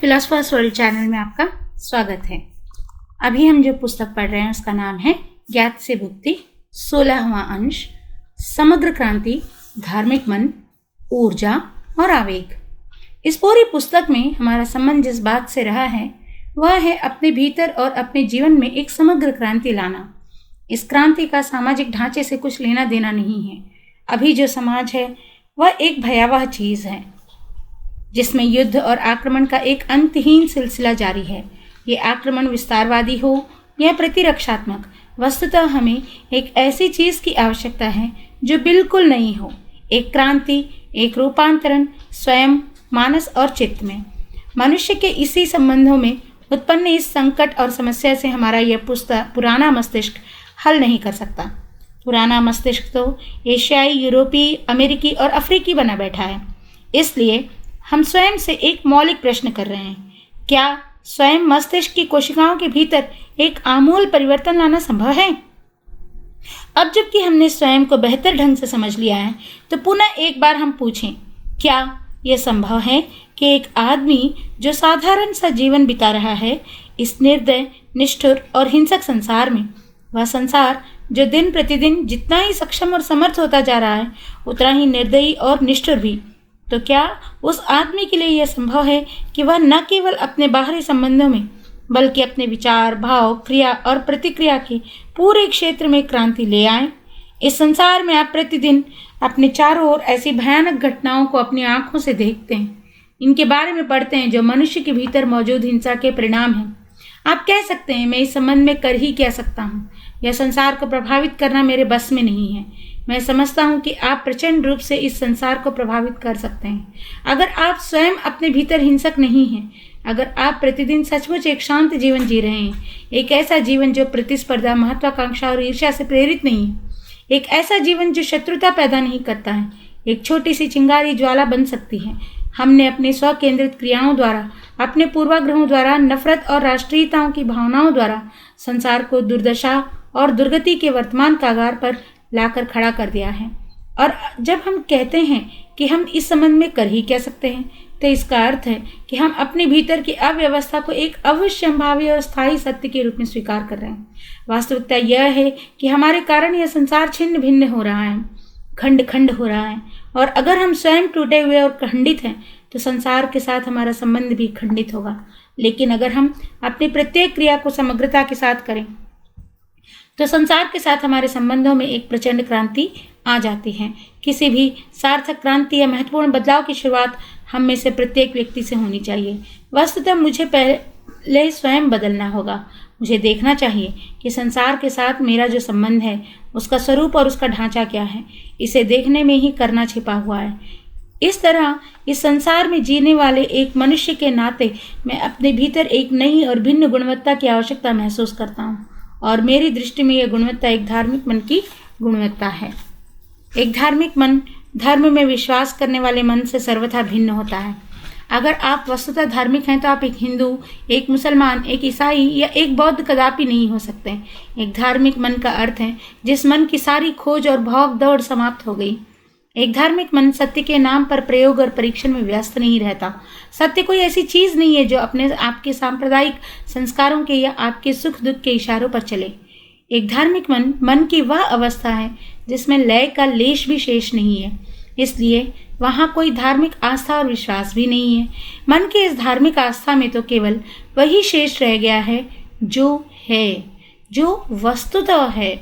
Philosophers world channel में आपका स्वागत है। अभी हम जो पुस्तक पढ़ रहे हैं उसका नाम है ज्ञात से भुक्ति, 16वां अंश, समग्र क्रांति, धार्मिक मन, ऊर्जा और आवेग। इस पूरी पुस्तक में हमारा संबंध जिस बात से रहा है वह है अपने भीतर और अपने जीवन में एक समग्र क्रांति लाना। इस क्रांति का सामाजिक ढांचे से कुछ लेना देना नहीं है। अभी जो समाज है वह एक भयावह चीज़ है जिसमें युद्ध और आक्रमण का एक अंतहीन सिलसिला जारी है। ये आक्रमण विस्तारवादी हो या प्रतिरक्षात्मक, वस्तुतः हमें एक ऐसी चीज़ की आवश्यकता है जो बिल्कुल नहीं हो, एक क्रांति, एक रूपांतरण स्वयं मानस और चित्त में। मनुष्य के इसी संबंधों में उत्पन्न इस संकट और समस्या से हमारा यह पुराना मस्तिष्क हल नहीं कर सकता। पुराना मस्तिष्क तो एशियाई, यूरोपीय, अमेरिकी और अफ्रीकी बना बैठा है। इसलिए हम स्वयं से एक मौलिक प्रश्न कर रहे हैं, क्या स्वयं मस्तिष्क की कोशिकाओं के भीतर एक आमूल परिवर्तन लाना संभव है? अब जबकि हमने स्वयं को बेहतर ढंग से समझ लिया है तो पुनः एक बार हम पूछें, क्या यह संभव है कि एक आदमी जो साधारण सा जीवन बिता रहा है इस निर्दय, निष्ठुर और हिंसक संसार में, वह संसार जो दिन प्रतिदिन जितना ही सक्षम और समर्थ होता जा रहा है उतना ही निर्दयी और निष्ठुर भी, तो क्या उस आदमी के लिए यह संभव है कि वह न केवल अपने बाहरी संबंधों में बल्कि अपने विचार, भाव, क्रिया और प्रतिक्रिया के पूरे क्षेत्र में क्रांति ले आए? इस संसार में आप प्रतिदिन अपने चारों ओर ऐसी भयानक घटनाओं को अपनी आंखों से देखते हैं, इनके बारे में पढ़ते हैं जो मनुष्य के भीतर मौजूद हिंसा के परिणाम हैं। आप कह सकते हैं, मैं इस संबंध में कर ही क्या सकता हूँ, यह संसार को प्रभावित करना मेरे बस में नहीं है। मैं समझता हूँ कि आप प्रचंड रूप से इस संसार को प्रभावित कर सकते हैं अगर आप स्वयं अपने भीतर हिंसक नहीं हैं, अगर आप प्रतिदिन सचमुच एक शांत जीवन जी रहे हैं, एक ऐसा जीवन जो प्रतिस्पर्धा, महत्वाकांक्षा और ईर्ष्या से प्रेरित नहीं है, एक ऐसा जीवन जो शत्रुता पैदा नहीं करता है। एक छोटी सी चिंगारी ज्वाला बन सकती है। हमने अपने स्व केंद्रित क्रियाओं द्वारा, अपने पूर्वाग्रहों द्वारा, नफरत और राष्ट्रीयताओं की भावनाओं द्वारा संसार को दुर्दशा और दुर्गति के वर्तमान कागार पर लाकर खड़ा कर दिया है। और जब हम कहते हैं कि हम इस संबंध में कर ही क्या सकते हैं, तो इसका अर्थ है कि हम अपने भीतर की अव्यवस्था को एक अवश्यंभावी और स्थायी सत्य के रूप में स्वीकार कर रहे हैं। वास्तविकता यह है कि हमारे कारण यह संसार छिन्न भिन्न हो रहा है, खंड खंड हो रहा है, और अगर हम स्वयं टूटे हुए और खंडित हैं तो संसार के साथ हमारा संबंध भी खंडित होगा। लेकिन अगर हम अपनी प्रत्येक क्रिया को समग्रता के साथ करें तो संसार के साथ हमारे संबंधों में एक प्रचंड क्रांति आ जाती है। किसी भी सार्थक क्रांति या महत्वपूर्ण बदलाव की शुरुआत हम में से प्रत्येक व्यक्ति से होनी चाहिए। वस्तुतः मुझे पहले स्वयं बदलना होगा। मुझे देखना चाहिए कि संसार के साथ मेरा जो संबंध है उसका स्वरूप और उसका ढांचा क्या है। इसे देखने में ही करना छिपा हुआ है। इस तरह इस संसार में जीने वाले एक मनुष्य के नाते मैं अपने भीतर एक नई और भिन्न गुणवत्ता की आवश्यकता महसूस करता हूँ, और मेरी दृष्टि में यह गुणवत्ता एक धार्मिक मन की गुणवत्ता है। एक धार्मिक मन धर्म में विश्वास करने वाले मन से सर्वथा भिन्न होता है। अगर आप वस्तुतः धार्मिक हैं तो आप एक हिंदू, एक मुसलमान, एक ईसाई या एक बौद्ध कदापि नहीं हो सकते। एक धार्मिक मन का अर्थ है जिस मन की सारी खोज और भाग दौड़ समाप्त हो गई। एक धार्मिक मन सत्य के नाम पर प्रयोग और परीक्षण में व्यस्त नहीं रहता। सत्य कोई ऐसी चीज नहीं है जो अपने आपके सांप्रदायिक संस्कारों के या आपके सुख दुख के इशारों पर चले। एक धार्मिक मन की वह अवस्था है जिसमें लय का लेश भी शेष नहीं है, इसलिए वहाँ कोई धार्मिक आस्था और विश्वास भी नहीं है। मन की इस धार्मिक आस्था में तो केवल वही शेष रह गया है जो है, जो वस्तुतः है।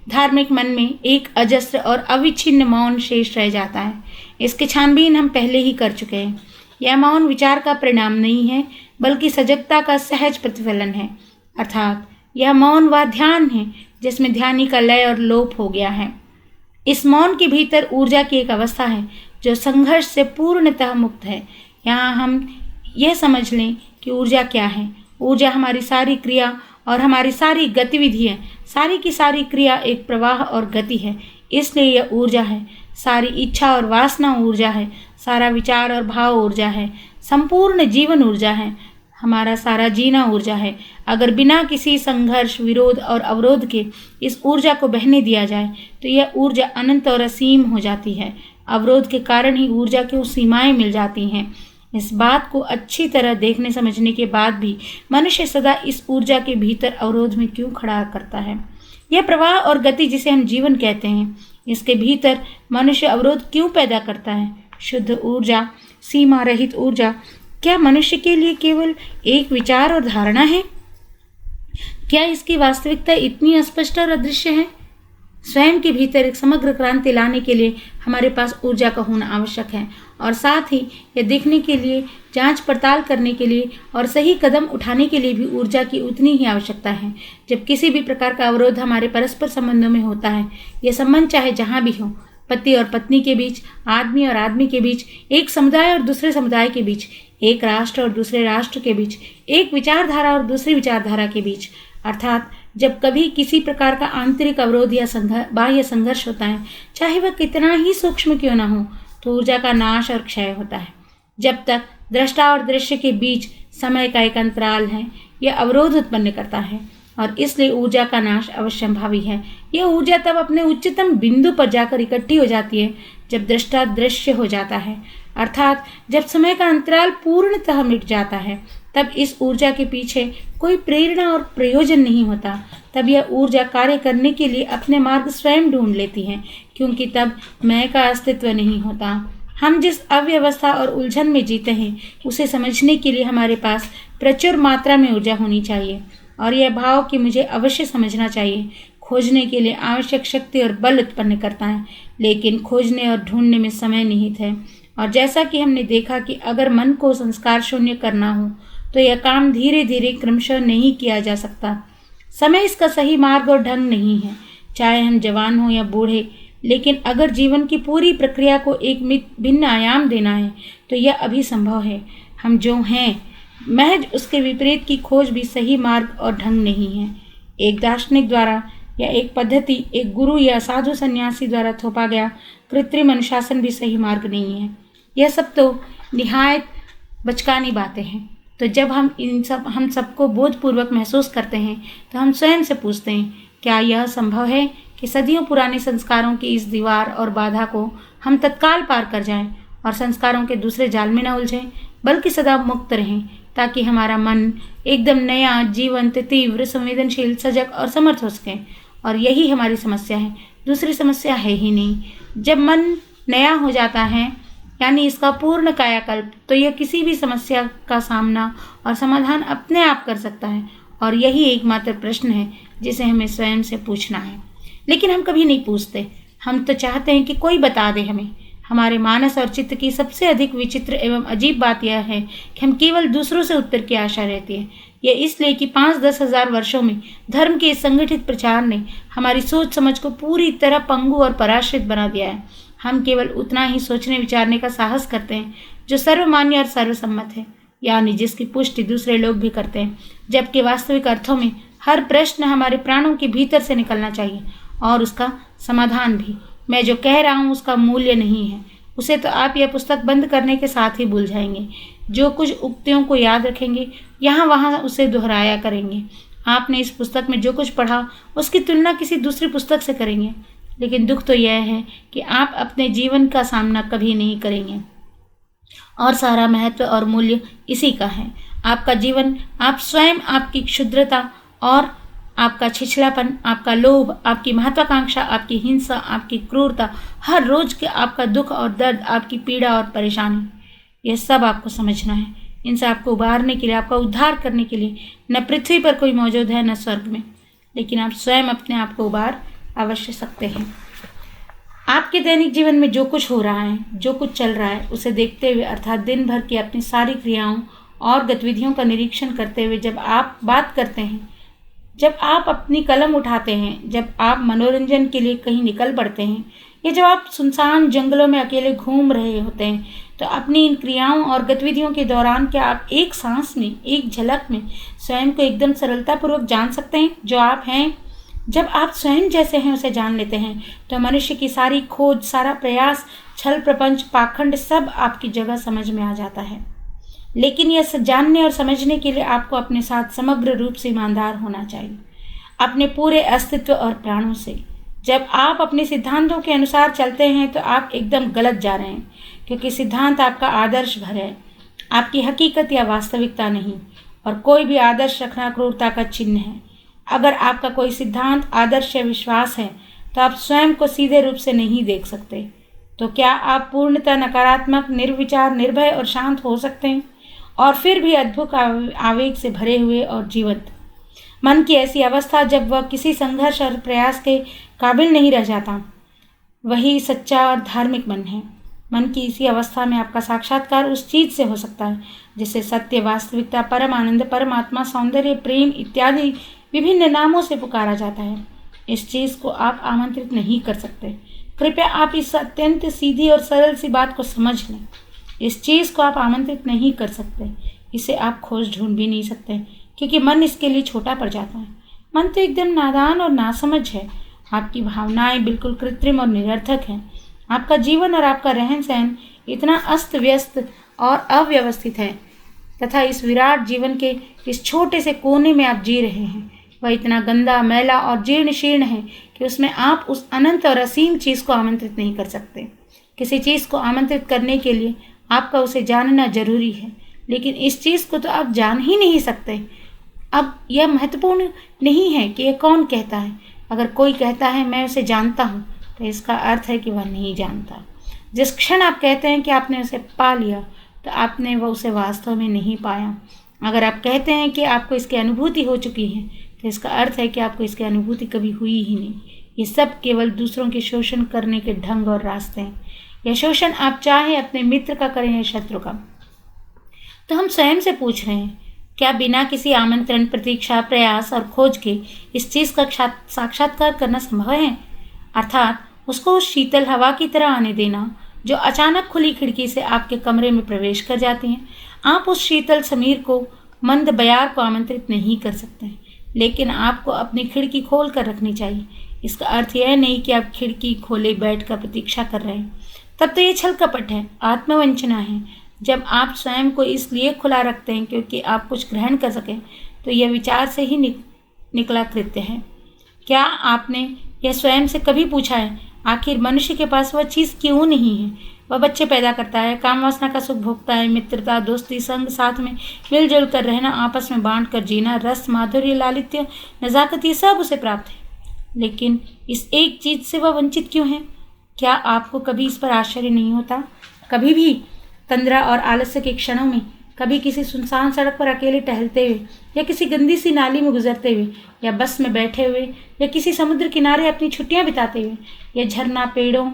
धार्मिक मन में एक अजस्र और अविच्छिन्न मौन शेष रह जाता है। इसकी छानबीन हम पहले ही कर चुके हैं। यह मौन विचार का परिणाम नहीं है बल्कि सजगता का सहज प्रतिफलन है, अर्थात यह मौन वह ध्यान है जिसमें ध्यानी का लय और लोप हो गया है। इस मौन के भीतर ऊर्जा की एक अवस्था है जो संघर्ष से पूर्णतः मुक्त है। यहाँ हम यह समझ लें कि ऊर्जा क्या है। ऊर्जा हमारी सारी क्रिया और हमारी सारी गतिविधि है। सारी की सारी क्रिया एक प्रवाह और गति है, इसलिए यह ऊर्जा है। सारी इच्छा और वासना ऊर्जा है। सारा विचार और भाव ऊर्जा है। संपूर्ण जीवन ऊर्जा है। हमारा सारा जीना ऊर्जा है। अगर बिना किसी संघर्ष, विरोध और अवरोध के इस ऊर्जा को बहने दिया जाए तो यह ऊर्जा अनंत और असीम हो जाती है। अवरोध के कारण ही ऊर्जा की सीमाएं मिल जाती हैं। इस बात को अच्छी तरह देखने समझने के बाद भी मनुष्य सदा इस ऊर्जा के भीतर अवरोध में क्यों खड़ा करता है? यह प्रवाह और गति जिसे हम जीवन कहते हैं, इसके भीतर मनुष्य अवरोध क्यों पैदा करता है? शुद्ध ऊर्जा, सीमा रहित ऊर्जा, क्या मनुष्य के लिए केवल एक विचार और धारणा है? क्या इसकी वास्तविकता इतनी अस्पष्ट और अदृश्य है? स्वयं के भीतर एक समग्र क्रांति लाने के लिए हमारे पास ऊर्जा का होना आवश्यक है, और साथ ही यह देखने के लिए, जांच पड़ताल करने के लिए और सही कदम उठाने के लिए भी ऊर्जा की उतनी ही आवश्यकता है। जब किसी भी प्रकार का अवरोध हमारे परस्पर संबंधों में होता है, यह संबंध चाहे जहाँ भी हो, पति और पत्नी के बीच, आदमी और आदमी के बीच, एक समुदाय और दूसरे समुदाय के बीच, एक राष्ट्र और दूसरे राष्ट्र के बीच, एक विचारधारा और दूसरी विचारधारा के बीच, अर्थात जब कभी किसी प्रकार का आंतरिक अवरोध या बाह्य संघर्ष होता है, चाहे वह कितना ही सूक्ष्म क्यों न हो, तो ऊर्जा का नाश और क्षय होता है। जब तक दृष्टा और दृश्य के बीच समय का एक अंतराल है, यह अवरोध उत्पन्न करता है, और इसलिए ऊर्जा का नाश अवश्यंभावी है। यह ऊर्जा तब अपने उच्चतम बिंदु पर जाकर इकट्ठी हो जाती है जब दृष्टा दृश्य हो जाता है, अर्थात जब समय का अंतराल पूर्णतः मिट जाता है। तब इस ऊर्जा के पीछे कोई प्रेरणा और प्रयोजन नहीं होता। तब यह ऊर्जा कार्य करने के लिए अपने मार्ग स्वयं ढूंढ लेती है, क्योंकि तब मैं का अस्तित्व नहीं होता। हम जिस अव्यवस्था और उलझन में जीते हैं, उसे समझने के लिए हमारे पास प्रचुर मात्रा में ऊर्जा होनी चाहिए, और यह भाव कि मुझे अवश्य समझना चाहिए खोजने के लिए आवश्यक शक्ति और बल उत्पन्न करता है। लेकिन खोजने और ढूंढने में समय निहित है, और जैसा कि हमने देखा कि अगर मन को संस्कार शून्य करना हो तो यह काम धीरे धीरे क्रमशः नहीं किया जा सकता। समय इसका सही मार्ग और ढंग नहीं है, चाहे हम जवान हो या बूढ़े। लेकिन अगर जीवन की पूरी प्रक्रिया को एक भिन्न आयाम देना है तो यह अभी संभव है। हम जो हैं, महज उसके विपरीत की खोज भी सही मार्ग और ढंग नहीं है। एक दार्शनिक द्वारा या एक पद्धति, एक गुरु या साधु सन्यासी द्वारा थोपा गया कृत्रिम अनुशासन भी सही मार्ग नहीं है। यह सब तो निहायत बचकानी बातें हैं। तो जब हम सबको बोधपूर्वक महसूस करते हैं, तो हम स्वयं से पूछते हैं, क्या यह संभव है कि सदियों पुराने संस्कारों की इस दीवार और बाधा को हम तत्काल पार कर जाएं और संस्कारों के दूसरे जाल में न उलझें, बल्कि सदा मुक्त रहें, ताकि हमारा मन एकदम नया, जीवंत, तीव्र, संवेदनशील, सजग और समर्थ हो सके। और यही हमारी समस्या है, दूसरी समस्या है ही नहीं। जब मन नया हो जाता है, यानी इसका पूर्ण कायाकल्प, तो यह किसी भी समस्या का सामना और समाधान अपने आप कर सकता है। और यही एकमात्र प्रश्न है जिसे हमें स्वयं से पूछना है। लेकिन हम कभी नहीं पूछते। हम तो चाहते हैं कि कोई बता दे हमें। हमारे मानस और चित्त की सबसे अधिक विचित्र एवं अजीब बात यह है कि हम केवल दूसरों से उत्तर की आशा रहती है। यह इसलिए कि 5-10 हजार वर्षों में धर्म के संगठित प्रचार ने हमारी सोच समझ को पूरी तरह पंगु और पराश्रित बना दिया है। हम केवल उतना ही सोचने विचारने का साहस करते हैं जो सर्वमान्य और सर्वसम्मत है, यानी जिसकी पुष्टि दूसरे लोग भी करते हैं, जबकि वास्तविक अर्थों में हर प्रश्न हमारे प्राणों के भीतर से निकलना चाहिए, और उसका समाधान भी। मैं जो कह रहा हूँ उसका मूल्य नहीं है, उसे तो आप यह पुस्तक बंद करने के साथ ही भूल जाएंगे। जो कुछ उक्तियों को याद रखेंगे, यहाँ वहाँ उसे दोहराया करेंगे। आपने इस पुस्तक में जो कुछ पढ़ा उसकी तुलना किसी दूसरी पुस्तक से करेंगे। लेकिन दुख तो यह है कि आप अपने जीवन का सामना कभी नहीं करेंगे, और सारा महत्व और मूल्य इसी का है। आपका जीवन, आप स्वयं, आपकी क्षुद्रता और आपका छिछलापन, आपका लोभ, आपकी महत्वाकांक्षा, आपकी हिंसा, आपकी क्रूरता, हर रोज के आपका दुख और दर्द, आपकी पीड़ा और परेशानी, यह सब आपको समझना है। इनसे आपको उबारने के लिए, आपका उद्धार करने के लिए न पृथ्वी पर कोई मौजूद है न स्वर्ग में, लेकिन आप स्वयं अपने आप को उबार अवश्य सकते हैं। आपके दैनिक जीवन में जो कुछ हो रहा है, जो कुछ चल रहा है, उसे देखते हुए, अर्थात दिन भर की अपनी सारी क्रियाओं और गतिविधियों का निरीक्षण करते हुए जब आप बात करते हैं, जब आप अपनी कलम उठाते हैं, जब आप मनोरंजन के लिए कहीं निकल पड़ते हैं, या जब आप सुनसान जंगलों में अकेले घूम रहे होते हैं, तो अपनी इन क्रियाओं और गतिविधियों के दौरान क्या आप एक सांस में, एक झलक में स्वयं को एकदम सरलतापूर्वक जान सकते हैं जो आप हैं? जब आप स्वयं जैसे हैं उसे जान लेते हैं, तो मनुष्य की सारी खोज, सारा प्रयास, छल प्रपंच, पाखंड सब आपकी जगह समझ में आ जाता है। लेकिन यह जानने और समझने के लिए आपको अपने साथ समग्र रूप से ईमानदार होना चाहिए, अपने पूरे अस्तित्व और प्राणों से। जब आप अपने सिद्धांतों के अनुसार चलते हैं तो आप एकदम गलत जा रहे हैं, क्योंकि सिद्धांत आपका आदर्श घर है। आपकी हकीकत या वास्तविकता नहीं, और कोई भी आदर्श रखना क्रूरता का चिन्ह है। अगर आपका कोई सिद्धांत, आदर्श या विश्वास है तो आप स्वयं को सीधे रूप से नहीं देख सकते। तो क्या आप पूर्णतः नकारात्मक, निर्विचार, निर्भय और शांत हो सकते हैं, और फिर भी अद्भुत आवेग से भरे हुए और जीवंत? मन की ऐसी अवस्था जब वह किसी संघर्ष और प्रयास के काबिल नहीं रह जाता, वही सच्चा और धार्मिक मन है। मन की इसी अवस्था में आपका साक्षात्कार उस चीज से हो सकता है जिसे सत्य, वास्तविकता, परम आनंद, परमात्मा, सौंदर्य, प्रेम इत्यादि विभिन्न नामों से पुकारा जाता है। इस चीज को आप आमंत्रित नहीं कर सकते। कृपया आप इस अत्यंत सीधी और सरल सी बात को समझ लें। इस चीज को आप आमंत्रित नहीं कर सकते। इसे आप खोज ढूंढ भी नहीं सकते, क्योंकि मन इसके लिए छोटा पड़ जाता है। मन तो एकदम नादान और नासमझ है। आपकी भावनाएं बिल्कुल कृत्रिम और निरर्थक हैं। आपका जीवन और आपका रहन सहन इतना अस्त व्यस्त और अव्यवस्थित है, तथा इस विराट जीवन के इस छोटे से कोने में आप जी रहे हैं, वह इतना गंदा, मैला और जीर्ण शीर्ण है कि उसमें आप उस अनंत और असीम चीज़ को आमंत्रित नहीं कर सकते। किसी चीज़ को आमंत्रित करने के लिए आपका उसे जानना जरूरी है, लेकिन इस चीज़ को तो आप जान ही नहीं सकते। अब यह महत्वपूर्ण नहीं है कि यह कौन कहता है। अगर कोई कहता है मैं उसे जानता हूँ, तो इसका अर्थ है कि वह नहीं जानता। जिस क्षण आप कहते हैं कि आपने उसे पा लिया, तो आपने वह उसे वास्तव में नहीं पाया। अगर आप कहते हैं कि आपको इसकी अनुभूति हो चुकी है, तो इसका अर्थ है कि आपको इसकी अनुभूति कभी हुई ही नहीं। ये सब केवल दूसरों के शोषण करने के ढंग और रास्ते हैं। यह शोषण आप चाहे अपने मित्र का करें या शत्रु का। तो हम स्वयं से पूछ रहे हैं, क्या बिना किसी आमंत्रण, प्रतीक्षा, प्रयास और खोज के इस चीज़ का साक्षात्कार करना संभव है? अर्थात उसको उस शीतल हवा की तरह आने देना जो अचानक खुली खिड़की से आपके कमरे में प्रवेश कर जाती है। आप उस शीतल समीर को, मंद बयार को आमंत्रित नहीं कर सकते, लेकिन आपको अपनी खिड़की खोल कर रखनी चाहिए। इसका अर्थ यह नहीं कि आप खिड़की खोले बैठ कर प्रतीक्षा कर रहे हैं, तब तो ये छल कपट है, आत्मवंचना है। जब आप स्वयं को इसलिए खुला रखते हैं क्योंकि आप कुछ ग्रहण कर सकें, तो यह विचार से ही निकला कृत्य है। क्या आपने यह स्वयं से कभी पूछा है, आखिर मनुष्य के पास वह चीज़ क्यों नहीं है? वह बच्चे पैदा करता है, काम वासना का सुख भोगता है, मित्रता, दोस्ती, संग, साथ में मिलजुल कर रहना, आपस में बांट कर जीना, रस, माधुर्य, लालित्य, नज़ाकत, ये सब उसे प्राप्त है। लेकिन इस एक चीज़ से वह वंचित क्यों है? क्या आपको कभी इस पर आश्चर्य नहीं होता? कभी भी तंद्रा और आलस्य के क्षणों में, कभी किसी सुनसान सड़क पर अकेले टहलते हुए, या किसी गंदी सी नाली में गुजरते हुए, या बस में बैठे हुए, या किसी समुद्र किनारे अपनी छुट्टियां बिताते हुए, या झरना, पेड़ों,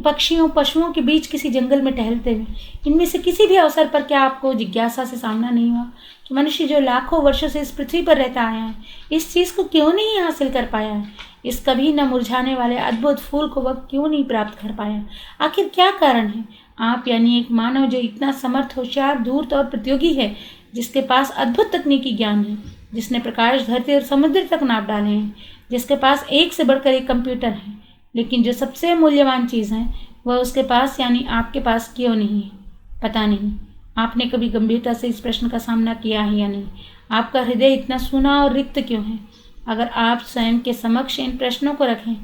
पक्षियों, पशुओं के बीच किसी जंगल में टहलते हुए, इनमें से किसी भी अवसर पर क्या आपको जिज्ञासा से सामना नहीं हुआ कि मनुष्य जो लाखों वर्षों से इस पृथ्वी पर रहता आया है, इस चीज़ को क्यों नहीं हासिल कर पाया है? इस कभी न मुरझाने वाले अद्भुत फूल को वह क्यों नहीं प्राप्त कर पाया? आखिर क्या कारण है? आप यानी एक मानव जो इतना समर्थ, होशियार, धूर्त और प्रतियोगी है, जिसके पास अद्भुत तकनीकी ज्ञान है, जिसने प्रकाश, धरती और समुद्र तक नाप डाले हैं, जिसके पास एक से बढ़कर एक कंप्यूटर है, लेकिन जो सबसे मूल्यवान चीज़ है वह उसके पास यानी आपके पास क्यों नहीं है? पता नहीं। आपने कभी गंभीरता से इस प्रश्न का सामना किया है या नहीं? आपका हृदय इतना सूना और रिक्त क्यों है? अगर आप स्वयं के समक्ष इन प्रश्नों को रखें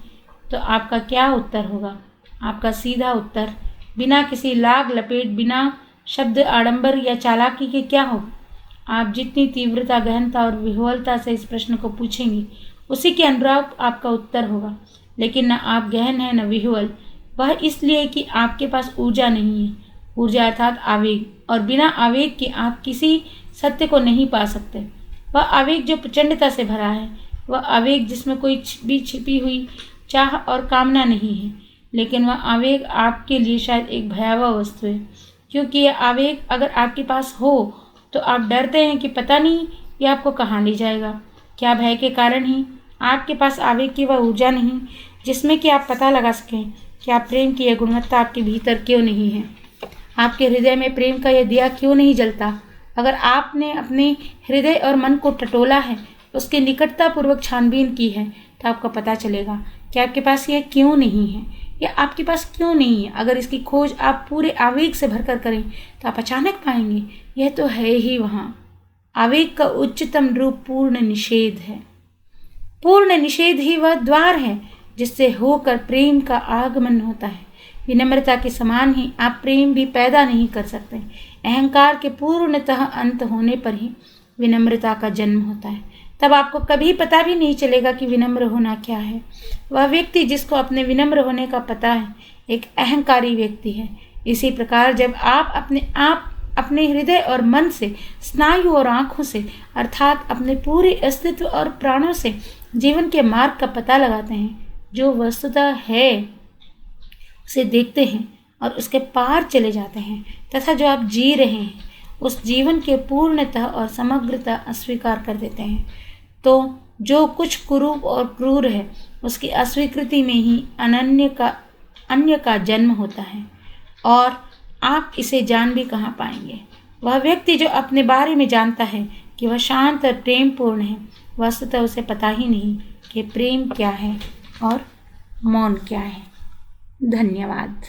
तो आपका क्या उत्तर होगा? आपका सीधा उत्तर बिना किसी लाग लपेट, बिना शब्द आडंबर या चालाकी के क्या होगा? आप जितनी तीव्रता, गहनता और विह्वलता से इस प्रश्न को पूछेंगी, उसी के अनुरूप आपका उत्तर होगा। लेकिन न आप गहन हैं न विह्वल। वह इसलिए कि आपके पास ऊर्जा नहीं है। ऊर्जा अर्थात आवेग, और बिना आवेग के आप किसी सत्य को नहीं पा सकते। वह आवेग जो प्रचंडता से भरा है, वह आवेग जिसमें कोई भी छिपी हुई चाह और कामना नहीं है, लेकिन वह आवेग आपके लिए शायद एक भयावह वस्तु है, क्योंकि यह आवेग अगर आपके पास हो तो आप डरते हैं कि पता नहीं यह आपको कहाँ ले जाएगा। क्या भय के कारण ही आपके पास आवेग की वह ऊर्जा नहीं जिसमें कि आप पता लगा सकें कि आप प्रेम की यह गुणवत्ता आपके भीतर क्यों नहीं है? आपके हृदय में प्रेम का यह दिया क्यों नहीं जलता? अगर आपने अपने हृदय और मन को टटोला है, उसकी निकटतापूर्वक छानबीन की है, तो आपको पता चलेगा कि आपके पास यह क्यों नहीं है या आपके पास क्यों नहीं है। अगर इसकी खोज आप पूरे आवेग से भरकर करें तो आप अचानक पाएंगे यह तो है ही वहाँ। आवेग का उच्चतम रूप पूर्ण निषेध है। पूर्ण निषेध ही वह द्वार है जिससे होकर प्रेम का आगमन होता है। विनम्रता के समान ही आप प्रेम भी पैदा नहीं कर सकते। अहंकार के पूर्णतः अंत होने पर ही विनम्रता का जन्म होता है। तब आपको कभी पता भी नहीं चलेगा कि विनम्र होना क्या है। वह व्यक्ति जिसको अपने विनम्र होने का पता है एक अहंकारी व्यक्ति है। इसी प्रकार जब आप अपने हृदय और मन से, स्नायु और आँखों से, अर्थात अपने पूरे अस्तित्व और प्राणों से जीवन के मार्ग का पता लगाते हैं, जो वस्तुतः है उसे देखते हैं और उसके पार चले जाते हैं, तथा जो आप जी रहे हैं उस जीवन के पूर्णतः और समग्रता अस्वीकार कर देते हैं, तो जो कुछ कुरूप और क्रूर है उसकी अस्वीकृति में ही अन्य का जन्म होता है, और आप इसे जान भी कहाँ पाएंगे। वह व्यक्ति जो अपने बारे में जानता है कि वह शांत और प्रेमपूर्ण है, वस्तुतः उसे पता ही नहीं कि प्रेम क्या है और मौन क्या है। धन्यवाद।